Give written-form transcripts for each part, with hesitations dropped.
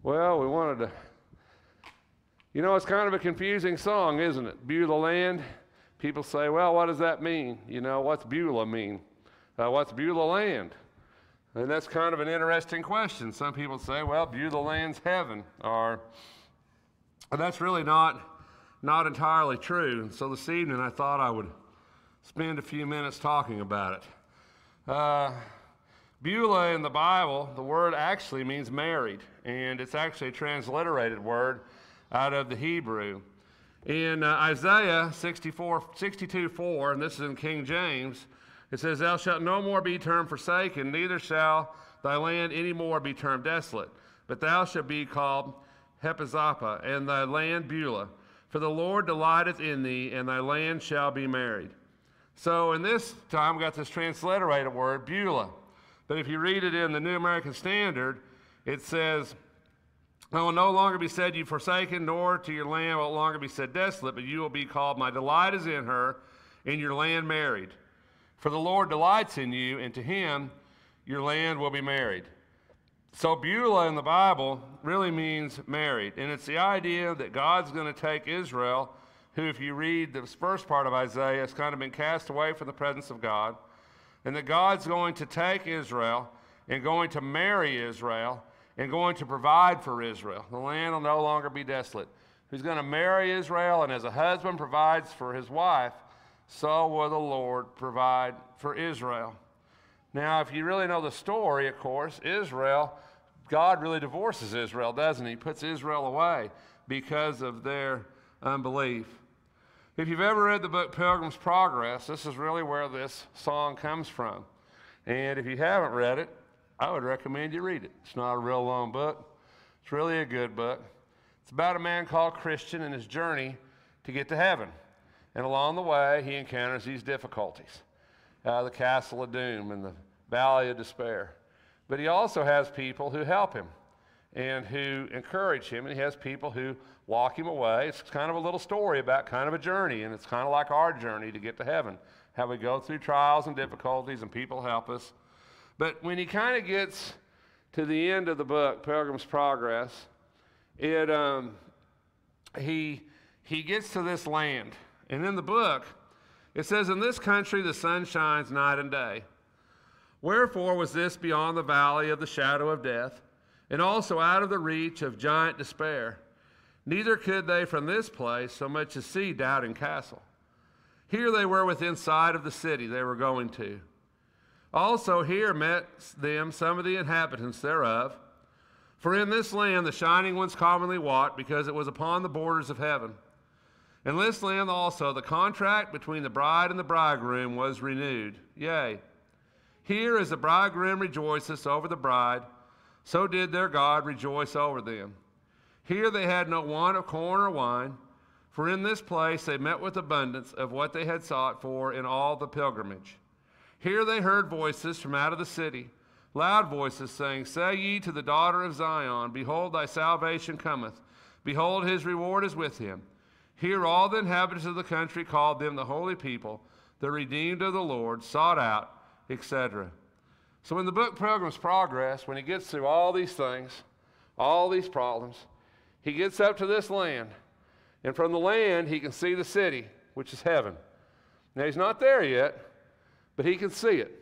Well, we wanted to, it's kind of a confusing song, isn't it? Beulah land. People say, well, what does that mean? What's Beulah mean? What's Beulah land? And that's kind of an interesting question. Some people say, well, Beulah land's heaven, but that's really not entirely true. And so this evening I thought I would spend a few minutes talking about it. Beulah in the Bible, the word actually means married, and it's actually a transliterated word out of the Hebrew. In Isaiah 62:4, and this is in King James, it says, "Thou shalt no more be termed forsaken, neither shall thy land any more be termed desolate, but thou shalt be called Hephzibah, and thy land Beulah. For the Lord delighteth in thee, and thy land shall be married." So in this time, we got this transliterated word, Beulah. But if you read it in the New American Standard, it says, "I will no longer be said you forsaken, nor to your land will no longer be said desolate, but you will be called, my delight is in her, and your land married. For the Lord delights in you, and to him your land will be married." So Beulah in the Bible really means married. And it's the idea that God's going to take Israel, who, if you read the first part of Isaiah, has kind of been cast away from the presence of God, and that God's going to take Israel and going to marry Israel and going to provide for Israel. The land will no longer be desolate. He's going to marry Israel, and as a husband provides for his wife, so will the Lord provide for Israel. Now, if you really know the story, of course, God really divorces Israel, doesn't he? He puts Israel away because of their unbelief. If you've ever read the book Pilgrim's Progress, this is really where this song comes from. And if you haven't read it, I would recommend you read it. It's not a real long book. It's really a good book. It's about a man called Christian and his journey to get to heaven. And along the way, he encounters these difficulties. The Castle of Doom and the Valley of Despair. But he also has people who help him and who encourage him, and he has people who walk him away. It's kind of a little story about kind of a journey, and it's kind of like our journey to get to heaven, how we go through trials and difficulties, and people help us. But when he kind of gets to the end of the book, Pilgrim's Progress, he gets to this land. And in the book, it says, "In this country the sun shines night and day. Wherefore was this beyond the valley of the shadow of death, and also out of the reach of giant despair. Neither could they from this place so much as see Doubting Castle. Here they were within sight of the city they were going to. Also here met them some of the inhabitants thereof. For in this land the shining ones commonly walked, because it was upon the borders of heaven. In this land also the contract between the bride and the bridegroom was renewed. Yea, here as the bridegroom rejoiceth over the bride, so did their God rejoice over them. Here they had no want of corn or wine, for in this place they met with abundance of what they had sought for in all the pilgrimage. Here they heard voices from out of the city, loud voices saying, Say ye to the daughter of Zion, Behold, thy salvation cometh. Behold, his reward is with him. Here all the inhabitants of the country called them the holy people, the redeemed of the Lord, sought out, etc." So in the book Pilgrim's Progress, when he gets through all these things, all these problems, he gets up to this land. And from the land, he can see the city, which is heaven. Now, he's not there yet, but he can see it.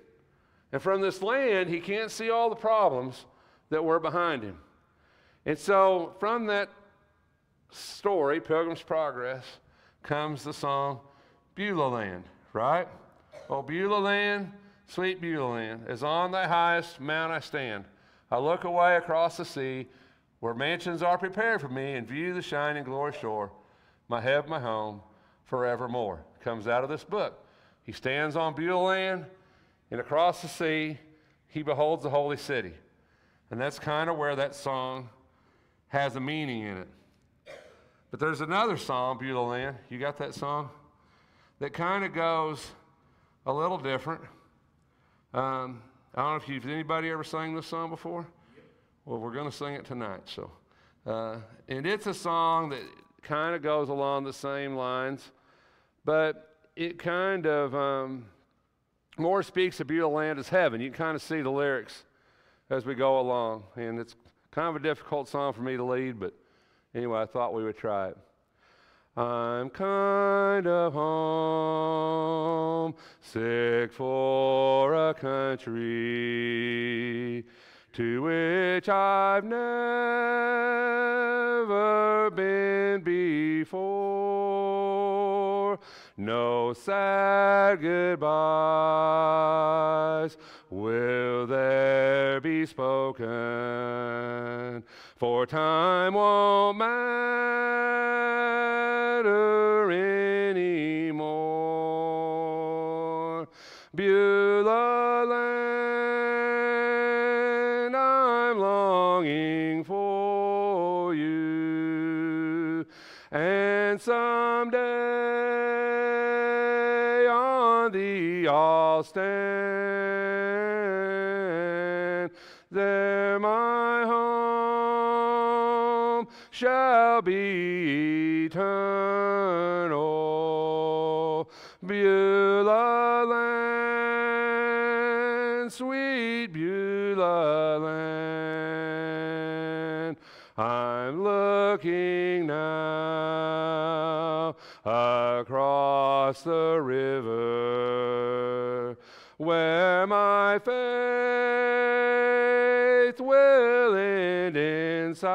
And from this land, he can't see all the problems that were behind him. And so from that story, Pilgrim's Progress, comes the song Beulah Land, right? Oh, Beulah Land, sweet Beulah Land, as on thy highest mount I stand. I look away across the sea, where mansions are prepared for me, and view the shining glory shore, my heaven, my home, forevermore. Comes out of this book. He stands on Beulah Land, and across the sea, he beholds the holy city. And that's kind of where that song has a meaning in it. But there's another song, Beulah Land. You got that song? That kind of goes a little different. I don't know if anybody ever sang this song before? Well, we're going to sing it tonight. So, and it's a song that kind of goes along the same lines, but it kind of more speaks of Beulah Land as heaven. You can kind of see the lyrics as we go along, and it's Kind of a difficult song for me to lead, but anyway, I thought we would try it. I'm kind of homesick for a country to which I've never been before. No sad goodbyes will there be spoken, for time won't matter anymore. Beulah land, I'm longing for you, and someday on thee I'll stand. There my home shall be eternal. Beulah land, sweet Beulah land, I'm looking now across the river, where my faith will end in sight.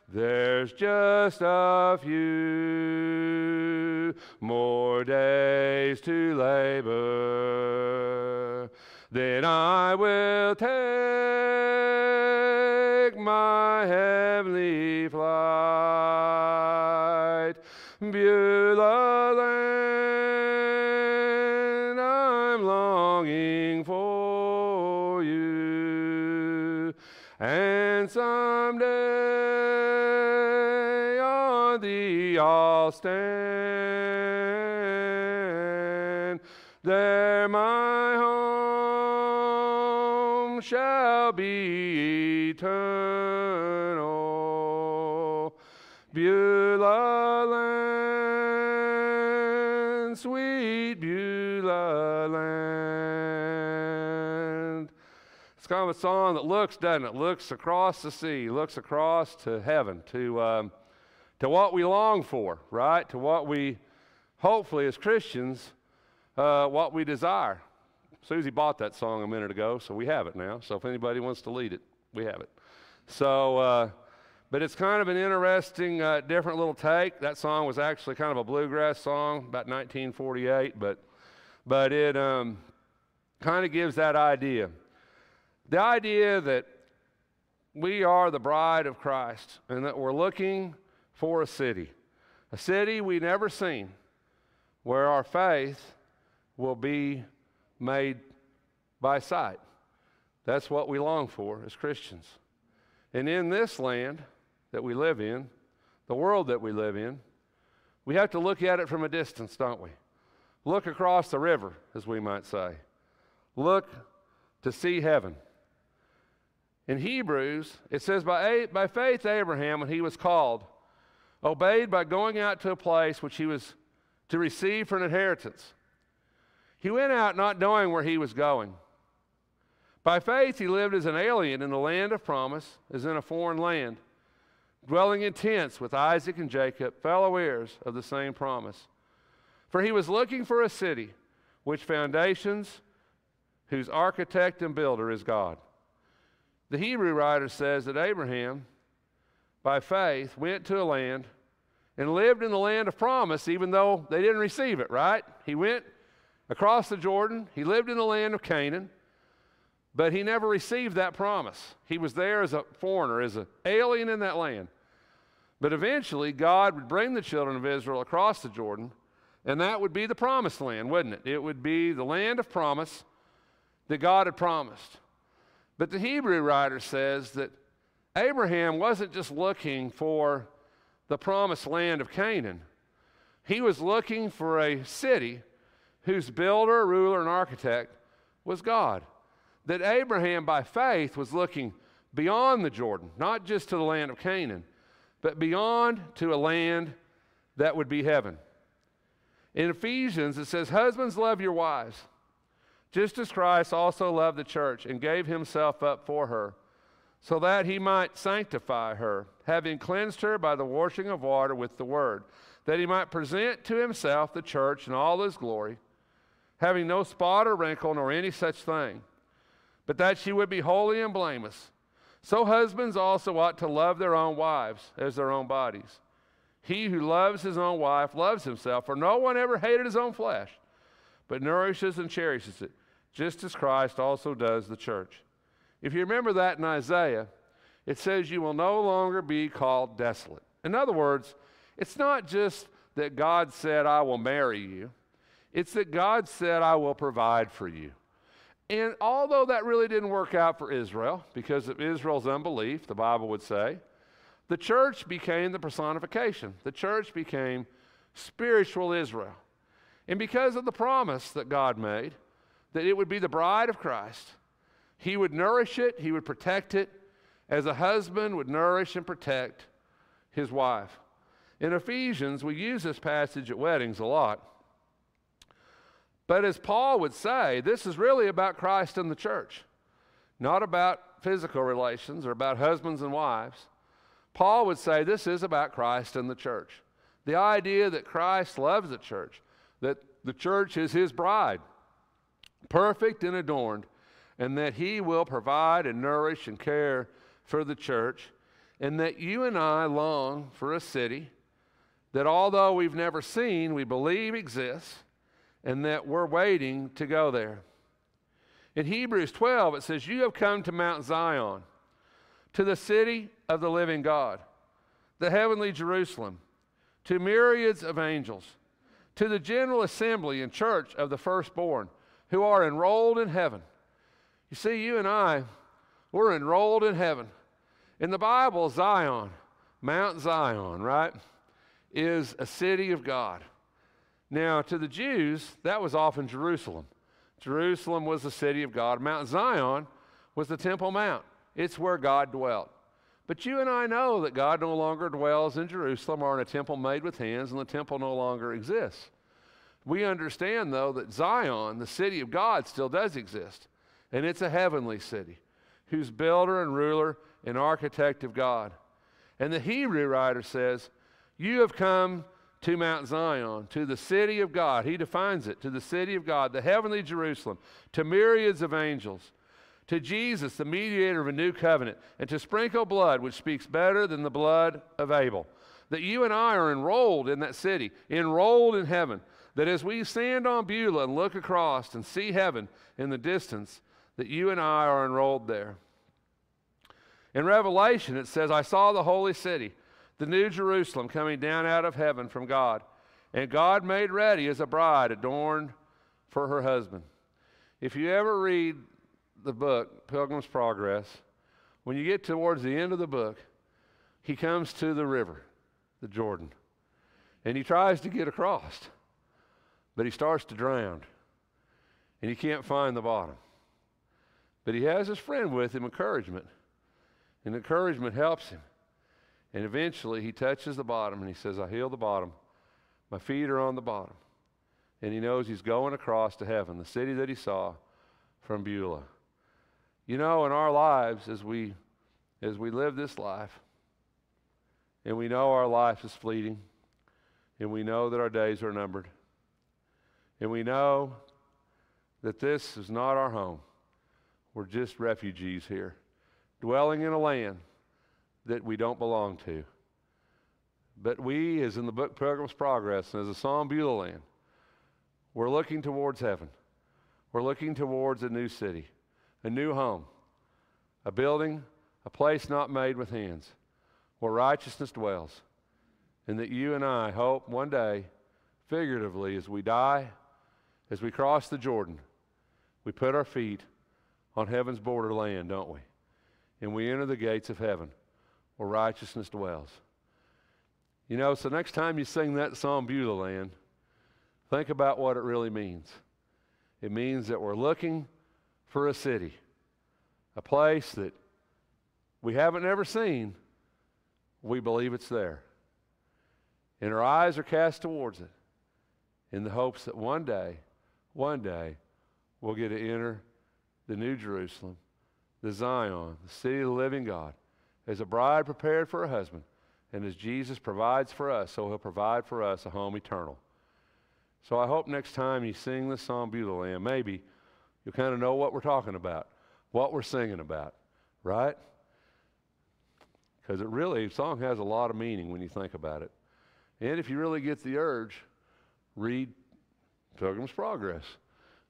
There's just a few more days to labor, then I will take my heavenly flight. Beulah land, I'm longing for you, and someday on thee I'll stand. There my home shall be eternal. Beulah land, sweet Beulah land. It's kind of a song that looks, doesn't it? Looks across the sea, looks across to heaven, to what we long for, right? To what we, hopefully as Christians, what we desire. Susie bought that song a minute ago, so we have it now. So if anybody wants to lead it, we have it. So, but it's kind of an interesting, different little take. That song was actually kind of a bluegrass song, about 1948, but it kind of gives that idea. The idea that we are the bride of Christ and that we're looking for a city we've never seen, where our faith will be made by sight. That's what we long for as Christians. And in this land that we live in, the world that we live in, we have to look at it from a distance, don't we? Look across the river, as we might say. Look to see heaven. In Hebrews, it says, by faith Abraham, when he was called, obeyed by going out to a place which he was to receive for an inheritance. He went out not knowing where he was going. By faith he lived as an alien in the land of promise, as in a foreign land, dwelling in tents with Isaac and Jacob, fellow heirs of the same promise. For he was looking for a city which foundations, whose architect and builder is God. The Hebrew writer says that Abraham, by faith, went to a land and lived in the land of promise, even though they didn't receive it, right? He went across the Jordan. He lived in the land of Canaan, but he never received that promise. He was there as a foreigner, as an alien in that land. But eventually, God would bring the children of Israel across the Jordan, and that would be the promised land, wouldn't it? It would be the land of promise that God had promised. But the Hebrew writer says that Abraham wasn't just looking for the promised land of Canaan. He was looking for a city whose builder, ruler, and architect was God. That Abraham, by faith, was looking beyond the Jordan, not just to the land of Canaan, but beyond to a land that would be heaven. In Ephesians, it says, husbands, love your wives, just as Christ also loved the church and gave himself up for her, so that he might sanctify her, having cleansed her by the washing of water with the word, that he might present to himself the church in all his glory, having no spot or wrinkle nor any such thing, but that she would be holy and blameless. So husbands also ought to love their own wives as their own bodies. He who loves his own wife loves himself, for no one ever hated his own flesh, but nourishes and cherishes it, just as Christ also does the church. If you remember that in Isaiah, it says you will no longer be called desolate. In other words, it's not just that God said, I will marry you. It's that God said, I will provide for you. And although that really didn't work out for Israel, because of Israel's unbelief, the Bible would say, the church became the personification. The church became spiritual Israel. And because of the promise that God made, that it would be the bride of Christ, he would nourish it, he would protect it, as a husband would nourish and protect his wife. In Ephesians, we use this passage at weddings a lot. But as Paul would say, this is really about Christ and the church, not about physical relations or about husbands and wives. Paul would say this is about Christ and the church. The idea that Christ loves the church, that the church is his bride, perfect and adorned, and that he will provide and nourish and care for the church, and that you and I long for a city that although we've never seen, we believe exists, and that we're waiting to go there. In Hebrews 12, it says, you have come to Mount Zion, to the city of the living God, the heavenly Jerusalem, to myriads of angels, to the general assembly and church of the firstborn, who are enrolled in heaven. You see, you and I, we're enrolled in heaven. In the Bible, Zion, Mount Zion, right, is a city of God. Now, to the Jews, that was often Jerusalem. Jerusalem was the city of God. Mount Zion was the Temple Mount. It's where God dwelt. But you and I know that God no longer dwells in Jerusalem or in a temple made with hands, and the temple no longer exists. We understand, though, that Zion, the city of God, still does exist. And it's a heavenly city, whose builder and ruler and architect of God. And the Hebrew writer says, you have come to Mount Zion, to the city of God. He defines it, to the city of God, the heavenly Jerusalem, to myriads of angels, to Jesus, the mediator of a new covenant, and to sprinkle blood, which speaks better than the blood of Abel. That you and I are enrolled in that city, enrolled in heaven, that as we stand on Beulah and look across and see heaven in the distance, that you and I are enrolled there. In Revelation, it says, I saw the holy city, the new Jerusalem, coming down out of heaven from God, and God made ready as a bride adorned for her husband. If you ever read the book, Pilgrim's Progress, when you get towards the end of the book, he comes to the river, the Jordan, and he tries to get across, but he starts to drown, and he can't find the bottom. But he has his friend with him, encouragement, and encouragement helps him. And eventually he touches the bottom and he says, I heal the bottom. My feet are on the bottom. And he knows he's going across to heaven, the city that he saw from Beulah. You know, in our lives, as we live this life, and we know our life is fleeting, and we know that our days are numbered, and we know that this is not our home. We're just refugees here, dwelling in a land that we don't belong to. But we, as in the book Pilgrim's Progress, and as a song Beulah land, we're looking towards heaven. We're looking towards a new city, a new home, a building, a place not made with hands, where righteousness dwells, and that you and I hope one day, figuratively, as we die, as we cross the Jordan, we put our feet on heaven's borderland, don't we? And we enter the gates of heaven, where righteousness dwells. You know, so next time you sing that song, Beulah Land, think about what it really means. It means that we're looking for a city, a place that we haven't ever seen. We believe it's there. And our eyes are cast towards it in the hopes that one day, we'll get to enter the New Jerusalem, the Zion, the city of the living God, as a bride prepared for her husband. And as Jesus provides for us, so he'll provide for us a home eternal. So I hope next time you sing this song, Beulah Land, maybe you'll kind of know what we're talking about, what we're singing about, right? Because the song has a lot of meaning when you think about it. And if you really get the urge, read Pilgrim's Progress.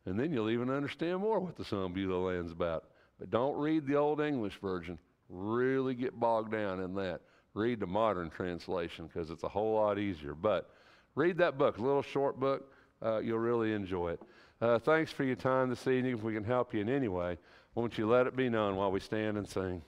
And then you'll even understand more what the song Beulah Land's about. But don't read the Old English version. Really get bogged down in that. Read the modern translation because it's a whole lot easier. But read that book, a little short book. You'll really enjoy it. Thanks for your time this evening. If we can help you in any way, won't you let it be known while we stand and sing.